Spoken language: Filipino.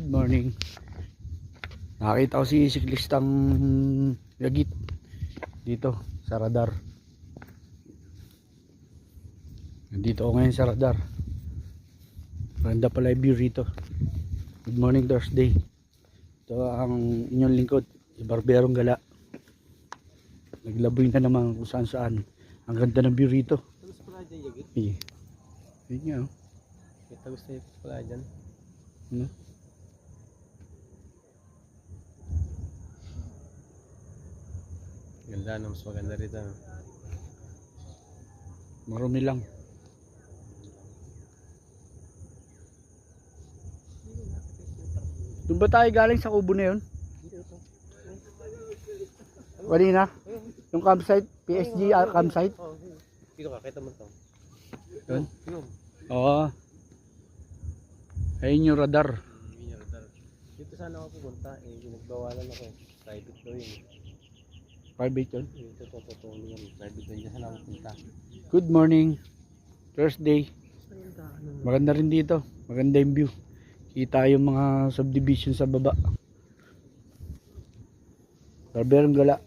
Good morning. Nakita ko si siklistang Yagit dito sa radar. Nandito ako ngayon sa radar. Maganda pala yung view rito. Good morning Thursday. Ito ang inyong lingkod, si Barberong Gala. Naglaboy na naman kung saan saan. Ang ganda ng view rito. Tapos pala dyan, Yagit? Eh, yun nga oh. Tapos tayo pala dyan. Ano? Ganda, no? Mas maganda rito. No? Marumi lang. Doon ba tayo galing sa kubo na yun? Kanina? Yung campsite? PSG campsite? Dito ka, kita mo ito. Yun? Yun. Oo. Ayun yung radar. Dito sana ako pupunta. Nagbawalan ako. Private daw yun. Private yun. Ito, totoo yun. Private daw yun. Sana ako pupunta. Good morning. Thursday. Maganda rin dito. Maganda yung view. Kita yung mga subdivision sa baba. Barberong Gala.